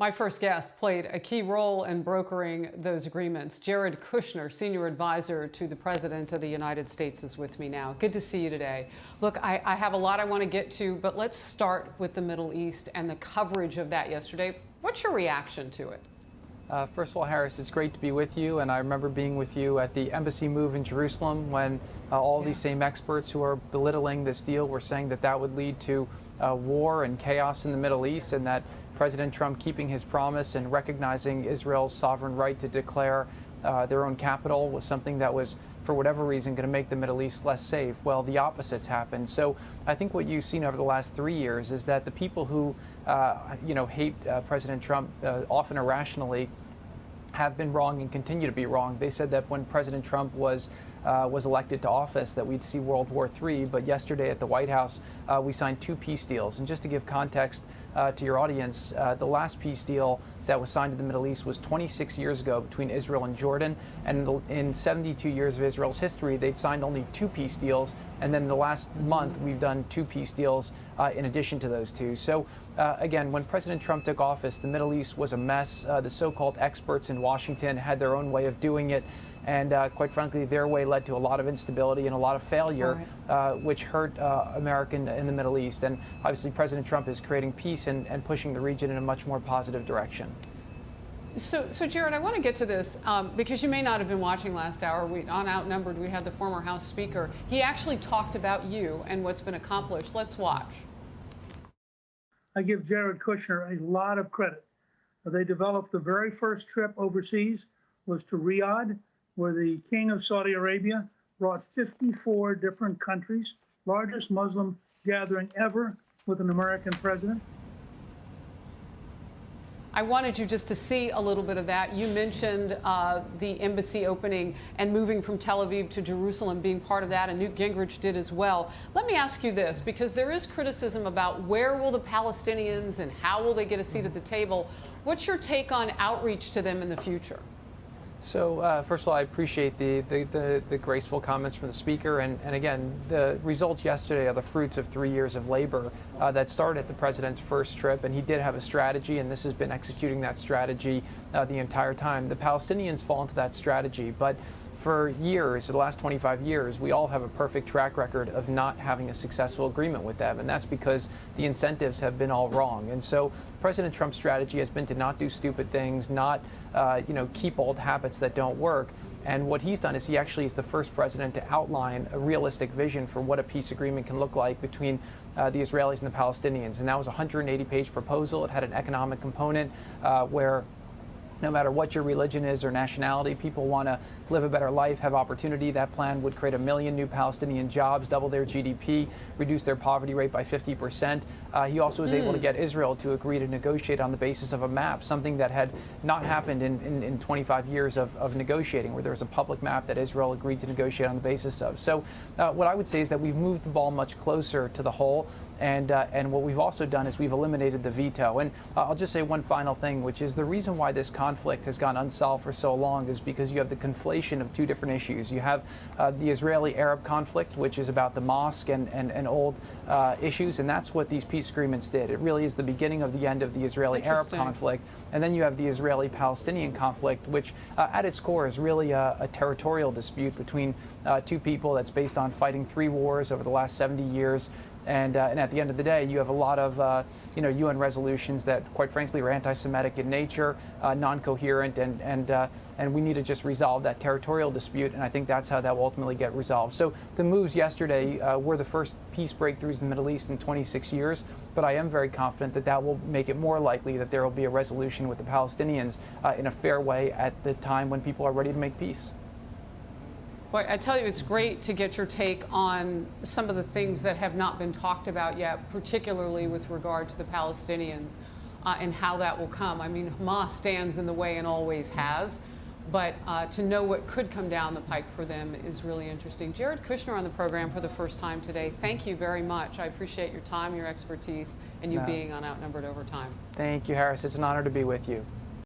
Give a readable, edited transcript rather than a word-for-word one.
My first guest played a key role in brokering those agreements. Jared Kushner, senior advisor to the President of the United States, is with me now. Good to see you today. Look, I have a lot I want to get to, but let's start with the Middle East and the coverage of that yesterday. What's your reaction to it? First of all, Harris, it's great to be with you, and I remember being with you at the embassy move in Jerusalem when all these same experts who are belittling this deal were saying that that would lead to war and chaos in the Middle East, and that President Trump keeping his promise and recognizing Israel's sovereign right to declare their own capital was something that was, for whatever reason, going to make the Middle East less safe. Well, the opposite's happened. So I think what you've seen over the last 3 years is that the people who, hate President Trump often irrationally have been wrong and continue to be wrong. They said that when President Trump was elected to office that we'd see World War III, but yesterday at the White House we signed 2 peace deals. And just to give context to your audience, the last peace deal that was signed in the Middle East was 26 years ago between Israel and Jordan, and in 72 years of Israel's history they'd signed only 2 peace deals, and then in the last month we've done 2 peace deals in addition to those 2. So again, when President Trump took office, the Middle East was a mess. The so-called experts in Washington had their own way of doing it, and quite frankly, their way led to a lot of instability and a lot of failure, which hurt America in the Middle East. And obviously, President Trump is creating peace and pushing the region in a much more positive direction. So Jared, I want to get to this because you may not have been watching last hour. On Outnumbered, we had the former House Speaker. He actually talked about you and what's been accomplished. Let's watch. I give Jared Kushner a lot of credit. They developed the very first trip overseas was to Riyadh, where the King of Saudi Arabia brought 54 different countries, largest Muslim gathering ever with an American president. I wanted you just to see a little bit of that. You mentioned the embassy opening and moving from Tel Aviv to Jerusalem being part of that, and Newt Gingrich did as well. Let me ask you this, because there is criticism about where will the Palestinians and how will they get a seat at the table. What's your take on outreach to them in the future? So first of all, I appreciate the graceful comments from the speaker, and again, the results yesterday are the fruits of 3 years of labor that started at the president's first trip, and he did have a strategy, and this has been executing that strategy the entire time. The Palestinians fall into that strategy, but for years, for the last 25 years, we all have a perfect track record of not having a successful agreement with them, and that's because the incentives have been all wrong. And so President Trump's strategy has been to not do stupid things, not keep old habits that don't work. And what he's done is he actually is the first president to outline a realistic vision for what a peace agreement can look like between the Israelis and the Palestinians. And that was a 180-page proposal. It had an economic component where no matter what your religion is or nationality, people want to live a better life, have opportunity. That plan would create 1 million new Palestinian jobs, double their GDP, reduce their poverty rate by 50%. He also was able to get Israel to agree to negotiate on the basis of a map, something that had not happened in 25 years of negotiating, where there was a public map that Israel agreed to negotiate on the basis of. So what I would say is that we've moved the ball much closer to the hole. And what we've also done is we've eliminated the veto. And I'll just say one final thing, which is the reason why this conflict has gone unsolved for so long is because you have the conflation of 2 different issues. You have the Israeli-Arab conflict, which is about the mosque and old issues, and that's what these peace agreements did. It really is the beginning of the end of the Israeli-Arab conflict. And then you have the Israeli-Palestinian conflict, which at its core is really a territorial dispute between 2 people that's based on fighting 3 wars over the last 70 years. And at the end of the day, you have a lot of UN resolutions that, quite frankly, are anti-Semitic in nature, non-coherent, and we need to just resolve that territorial dispute. And I think that's how that will ultimately get resolved. So the moves yesterday were the first peace breakthroughs in the Middle East in 26 years. But I am very confident that that will make it more likely that there will be a resolution with the Palestinians in a fair way at the time when people are ready to make peace. Boy, I tell you, it's great to get your take on some of the things that have not been talked about yet, particularly with regard to the Palestinians and how that will come. I mean, Hamas stands in the way and always has, but to know what could come down the pike for them is really interesting. Jared Kushner on the program for the first time today. Thank you very much. I appreciate your time, your expertise, and you being on Outnumbered Overtime. Thank you, Harris. It's an honor to be with you.